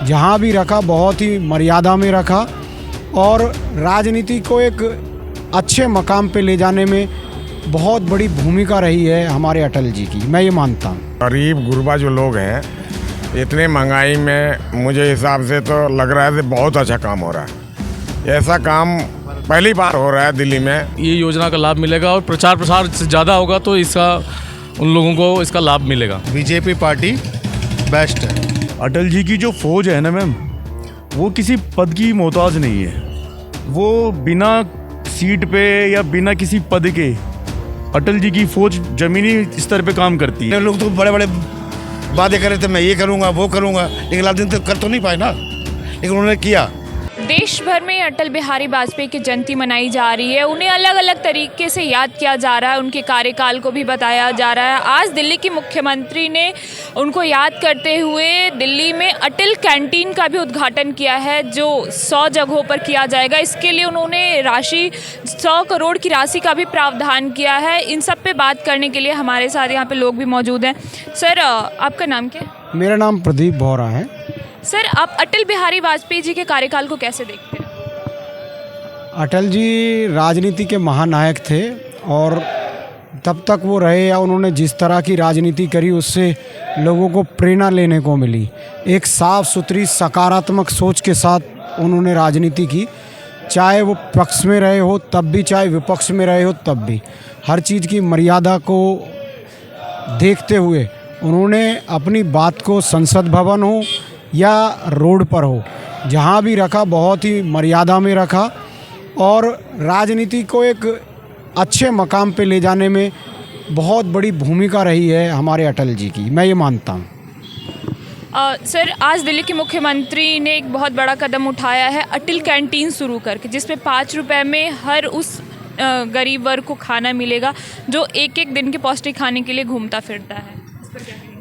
जहाँ भी रखा बहुत ही मर्यादा में रखा और राजनीति को एक अच्छे मकाम पे ले जाने में बहुत बड़ी भूमिका रही है हमारे अटल जी की, मैं ये मानता हूँ। गरीब गुरबा जो लोग हैं, इतने महंगाई में मुझे हिसाब से तो लग रहा है कि बहुत अच्छा काम हो रहा है। ऐसा काम पहली बार हो रहा है दिल्ली में। ये योजना का लाभ मिलेगा और प्रचार प्रसार ज़्यादा होगा तो इसका उन लोगों को इसका लाभ मिलेगा। बीजेपी पार्टी बेस्ट है। अटल जी की जो फौज है ना मैम, वो किसी पद की मोहताज नहीं है। वो बिना सीट पे या बिना किसी पद के अटल जी की फौज जमीनी स्तर पे काम करती है। लोग तो बड़े बड़े वादे कर रहे थे, मैं ये करूँगा वो करूँगा, लेकिन लाल दिन तो कर तो नहीं पाए ना, लेकिन उन्होंने किया। देश भर में अटल बिहारी वाजपेयी की जयंती मनाई जा रही है। उन्हें अलग अलग तरीके से याद किया जा रहा है, उनके कार्यकाल को भी बताया जा रहा है। आज दिल्ली की मुख्यमंत्री ने उनको याद करते हुए दिल्ली में अटल कैंटीन का भी उद्घाटन किया है, जो 100 जगहों पर किया जाएगा। इसके लिए उन्होंने राशि 100 करोड़ की राशि का भी प्रावधान किया है। इन सब पे बात करने के लिए हमारे साथ यहाँ पे लोग भी मौजूद हैं। सर, आपका नाम क्या है? मेरा नाम प्रदीप बोहरा है। सर, आप अटल बिहारी वाजपेयी जी के कार्यकाल को कैसे देखते हैं? अटल जी राजनीति के महानायक थे और तब तक वो रहे या उन्होंने जिस तरह की राजनीति करी उससे लोगों को प्रेरणा लेने को मिली। एक साफ सुथरी सकारात्मक सोच के साथ उन्होंने राजनीति की, चाहे वो पक्ष में रहे हो तब भी, चाहे विपक्ष में रहे हो तब भी। हर चीज़ की मर्यादा को देखते हुए उन्होंने अपनी बात को संसद भवन हो या रोड पर हो, जहाँ भी रखा बहुत ही मर्यादा में रखा और राजनीति को एक अच्छे मकाम पे ले जाने में बहुत बड़ी भूमिका रही है हमारे अटल जी की, मैं ये मानता हूँ। सर, आज दिल्ली के मुख्यमंत्री ने एक बहुत बड़ा कदम उठाया है अटल कैंटीन शुरू करके, जिसमें 5 रुपए में हर उस गरीब वर्ग को खाना मिलेगा जो एक एक दिन के पौष्टिक खाने के लिए घूमता फिरता है।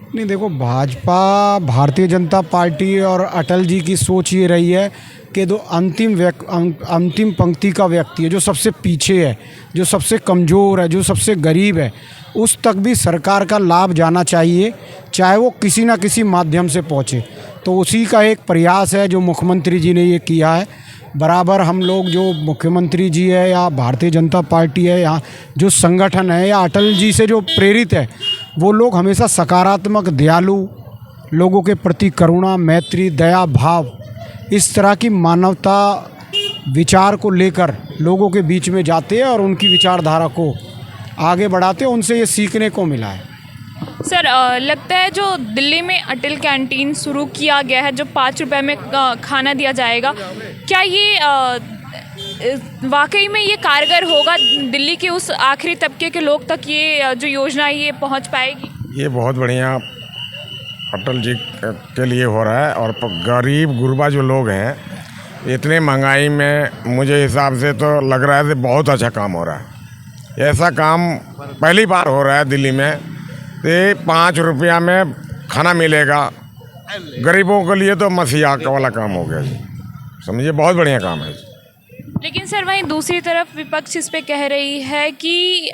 नहीं, देखो, भाजपा भारतीय जनता पार्टी और अटल जी की सोच ये रही है कि जो अंतिम पंक्ति का व्यक्ति है, जो सबसे पीछे है, जो सबसे कमज़ोर है, जो सबसे गरीब है, उस तक भी सरकार का लाभ जाना चाहिए, चाहे वो किसी ना किसी माध्यम से पहुँचे। तो उसी का एक प्रयास है जो मुख्यमंत्री जी ने ये किया है। बराबर हम लोग जो मुख्यमंत्री जी है या भारतीय जनता पार्टी है या जो संगठन है या अटल जी से जो प्रेरित है, वो लोग हमेशा सकारात्मक, दयालु, लोगों के प्रति करुणा, मैत्री, दया भाव, इस तरह की मानवता विचार को लेकर लोगों के बीच में जाते हैं और उनकी विचारधारा को आगे बढ़ाते हैं। उनसे ये सीखने को मिला है। सर, लगता है जो दिल्ली में अटल कैंटीन शुरू किया गया है, जो 5 रुपए में खाना दिया जाएगा, क्या ये वाकई में ये कारगर होगा? दिल्ली के उस आखिरी तबके के लोग तक ये जो योजना है ये पहुंच पाएगी? ये बहुत बढ़िया अटल जी के लिए हो रहा है और गरीब गुरबा जो लोग हैं, इतने महंगाई में मुझे हिसाब से तो लग रहा है कि बहुत अच्छा काम हो रहा है। ऐसा काम पहली बार हो रहा है दिल्ली में कि 5 रुपया में खाना मिलेगा। गरीबों के लिए तो मसीहा वाला काम हो गया जी, समझिए, बहुत बढ़िया काम है। लेकिन सर, वहीं दूसरी तरफ विपक्ष इस पे कह रही है कि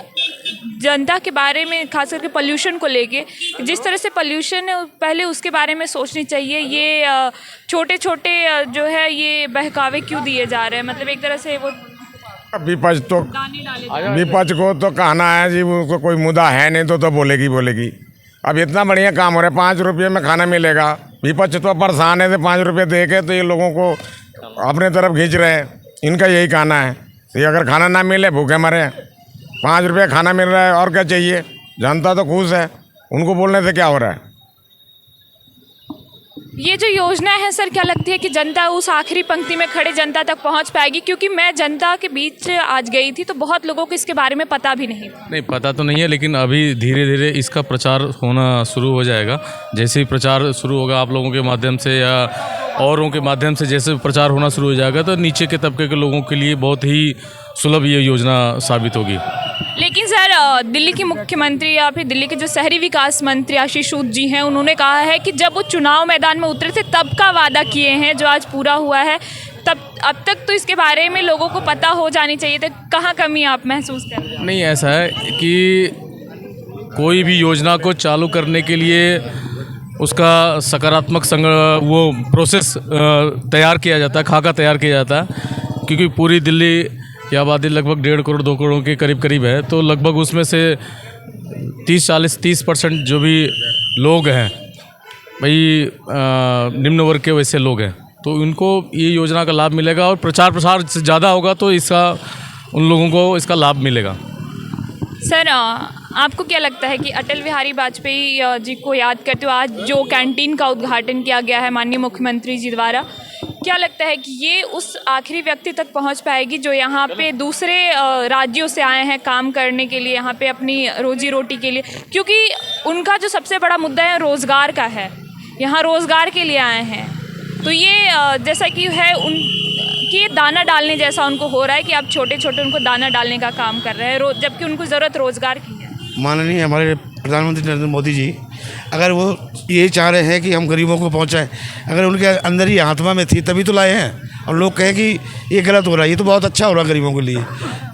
जनता के बारे में, खास करके पोल्यूशन को लेके, जिस तरह से पोल्यूशन है पहले उसके बारे में सोचनी चाहिए। ये छोटे छोटे जो है ये बहकावे क्यों दिए जा रहे हैं? मतलब एक तरह से वो विपक्ष को तो कहना है जी, उसको कोई मुद्दा है नहीं तो बोलेगी। अब इतना बढ़िया काम हो रहा है, 5 रुपये में खाना मिलेगा। विपक्ष तो परेशान है, 5 रुपये दे के तो ये लोगों को अपने तरफ खींच रहे हैं। इनका यही कहना है कि अगर खाना ना मिले भूखे मरे, 5 रुपये खाना मिल रहा है और क्या चाहिए। जनता तो खुश है, उनको बोलने से क्या हो रहा है। ये जो योजना है सर, क्या लगती है कि जनता उस आखिरी पंक्ति में खड़े जनता तक पहुंच पाएगी? क्योंकि मैं जनता के बीच आज गई थी तो बहुत लोगों को इसके बारे में पता भी नहीं पता तो नहीं है, लेकिन अभी धीरे धीरे इसका प्रचार होना शुरू हो जाएगा। जैसे ही प्रचार शुरू होगा आप लोगों के माध्यम से या औरों के माध्यम से, जैसे प्रचार होना शुरू हो जाएगा तो नीचे के तबके के लोगों के लिए बहुत ही सुलभ ये योजना साबित होगी। लेकिन सर, दिल्ली के मुख्यमंत्री या फिर दिल्ली के जो शहरी विकास मंत्री आशीष सूद जी हैं, उन्होंने कहा है कि जब वो चुनाव मैदान में उतरे थे तब का वादा किए हैं जो आज पूरा हुआ है, तब अब तक तो इसके बारे में लोगों को पता हो जानी चाहिए था। कहाँ कमी आप महसूस कर रहे हैं? नहीं, ऐसा है कि कोई भी योजना को चालू करने के लिए उसका सकारात्मक वो प्रोसेस तैयार किया जाता है, खाका तैयार किया जाता है। क्योंकि पूरी दिल्ली की आबादी लगभग 1.5 करोड़ 2 करोड़ के करीब है, तो लगभग उसमें से 30% जो भी लोग हैं भाई निम्न वर्ग के वैसे लोग हैं, तो उनको ये योजना का लाभ मिलेगा और प्रचार प्रसार ज़्यादा होगा तो इसका उन लोगों को इसका लाभ मिलेगा। सर आपको क्या लगता है कि अटल बिहारी वाजपेयी जी को याद करते हुए आज जो कैंटीन का उद्घाटन किया गया है माननीय मुख्यमंत्री जी द्वारा, क्या लगता है कि ये उस आखिरी व्यक्ति तक पहुंच पाएगी जो यहाँ पे दूसरे राज्यों से आए हैं काम करने के लिए, यहाँ पे अपनी रोजी रोटी के लिए? क्योंकि उनका जो सबसे बड़ा मुद्दा है रोज़गार का है, यहाँ रोज़गार के लिए आए हैं। तो ये जैसा कि है उनकी दाना डालने जैसा उनको हो रहा है कि आप छोटे छोटे उनको दाना डालने का काम कर रहे हैं, जबकि उनको ज़रूरत रोज़गार की है। माननीय हमारे प्रधानमंत्री नरेंद्र मोदी जी अगर वो ये चाह रहे हैं कि हम गरीबों को पहुंचाएं, अगर उनके अंदर ही आत्मा में थी तभी तो लाए हैं। और लोग कहें कि ये गलत हो रहा है, ये तो बहुत अच्छा हो रहा है गरीबों के लिए,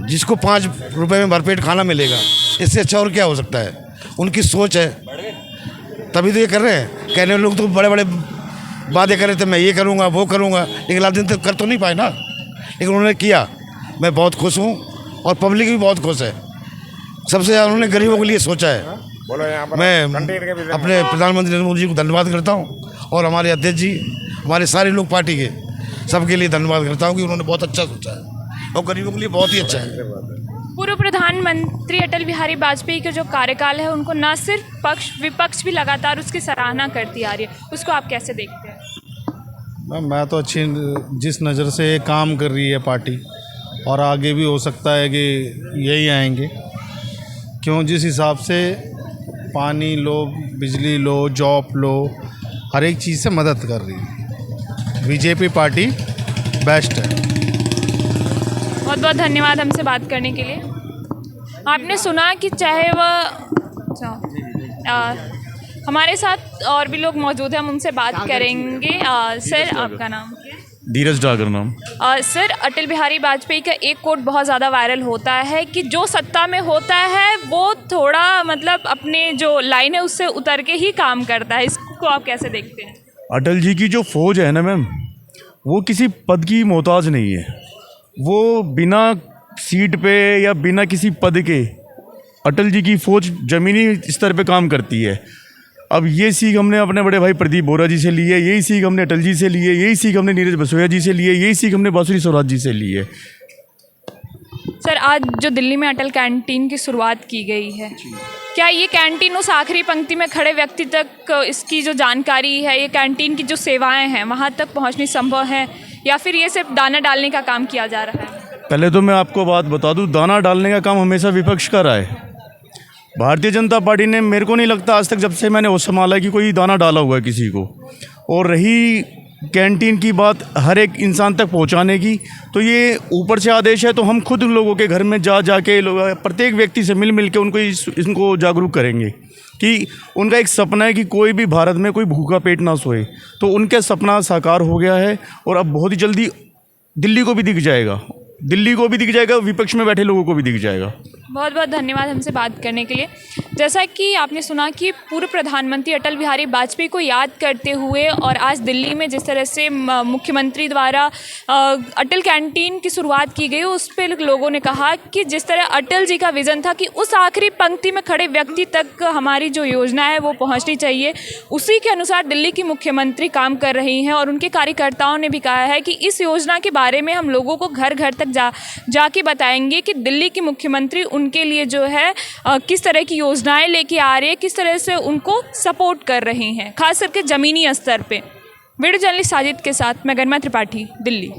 जिसको 5 रुपये में भरपेट खाना मिलेगा, इससे अच्छा और क्या हो सकता है? उनकी सोच है तभी तो ये कर रहे हैं। कहने वाले लोग तो बड़े बड़े वादे कर रहे थे, मैं ये करूँगा वो करूँगा, लेकिन लास्ट दिन तक कर तो नहीं पाए ना। लेकिन उन्होंने किया, मैं बहुत खुश हूँ और पब्लिक भी बहुत खुश है। सबसे ज़्यादा उन्होंने गरीबों के लिए सोचा है। मैं अपने प्रधानमंत्री नरेंद्र मोदी जी को धन्यवाद करता हूँ और हमारे अध्यक्ष जी, हमारे सारे लोग पार्टी के सबके लिए धन्यवाद करता हूँ कि उन्होंने बहुत अच्छा सोचा है और गरीबों के लिए बहुत ही अच्छा है। पूर्व प्रधानमंत्री अटल बिहारी वाजपेयी का जो कार्यकाल है उनको न सिर्फ पक्ष विपक्ष भी लगातार उसकी सराहना करती आ रही है, उसको आप कैसे देखते हैं? मैं तो अच्छी जिस नज़र से काम कर रही है पार्टी, और आगे भी हो सकता है कि यही आएंगे, क्यों जिस हिसाब से पानी लो, बिजली लो, जॉब लो, हर एक चीज़ से मदद कर रही है। बीजेपी पार्टी बेस्ट है। बहुत बहुत धन्यवाद हमसे बात करने के लिए। आपने सुना कि चाहे वह हमारे साथ और भी लोग मौजूद हैं, हम उनसे बात करेंगे। सर आपका नाम क्या है? धीरज डागर नाम। सर अटल बिहारी वाजपेयी का एक कोट बहुत ज़्यादा वायरल होता है कि जो सत्ता में होता है वो थोड़ा मतलब अपने जो लाइन है उससे उतर के ही काम करता है, इसको आप कैसे देखते हैं? अटल जी की जो फौज है ना मैम, वो किसी पद की मोहताज नहीं है। वो बिना सीट पे या बिना किसी पद के अटल जी की फौज ज़मीनी स्तर पे काम करती है। अब ये सीख हमने अपने बड़े भाई प्रदीप बोरा जी से ली है, यही सीख हमने अटल जी से ली है, यही सीख हमने नीरज बसोया जी से ली है, यही सीख हमने बासुरी स्वराज जी से ली है। सर आज जो दिल्ली में अटल कैंटीन की शुरुआत की गई है, क्या ये कैंटीन उस आखिरी पंक्ति में खड़े व्यक्ति तक इसकी जो जानकारी है, ये कैंटीन की जो सेवाएं हैं वहाँ तक पहुँचनी संभव है, या फिर ये सिर्फ दाना डालने का काम किया जा रहा है? पहले तो मैं आपको बात बता दूं, दाना डालने का काम हमेशा विपक्ष का रहा है। भारतीय जनता पार्टी ने, मेरे को नहीं लगता आज तक जब से मैंने वो संभाला कि कोई दाना डाला हुआ है किसी को। और रही कैंटीन की बात हर एक इंसान तक पहुंचाने की, तो ये ऊपर से आदेश है, तो हम खुद लोगों के घर में जा के प्रत्येक व्यक्ति से मिल के उनको इनको जागरूक करेंगे कि उनका एक सपना है कि कोई भी भारत में कोई भूखा पेट ना सोए। तो उनका सपना साकार हो गया है और अब बहुत ही जल्दी दिल्ली को भी दिख जाएगा, विपक्ष में बैठे लोगों को भी दिख जाएगा। बहुत बहुत धन्यवाद हमसे बात करने के लिए। जैसा कि आपने सुना कि पूर्व प्रधानमंत्री अटल बिहारी वाजपेयी को याद करते हुए और आज दिल्ली में जिस तरह से मुख्यमंत्री द्वारा अटल कैंटीन की शुरुआत की गई, उस पर लोगों ने कहा कि जिस तरह अटल जी का विज़न था कि उस आखिरी पंक्ति में खड़े व्यक्ति तक हमारी जो योजना है वो पहुंचनी चाहिए, उसी के अनुसार दिल्ली की मुख्यमंत्री काम कर रही हैं। और उनके कार्यकर्ताओं ने भी कहा है कि इस योजना के बारे में हम लोगों को घर घर तक जाके बताएंगे कि दिल्ली की मुख्यमंत्री उनके लिए जो है किस तरह की योजनाएं लेके आ रही है, किस तरह से उनको सपोर्ट कर रही हैं, खास करके ज़मीनी स्तर पे। वीडियो जर्नलिस्ट साजिद के साथ मैं गरिमा त्रिपाठी, दिल्ली।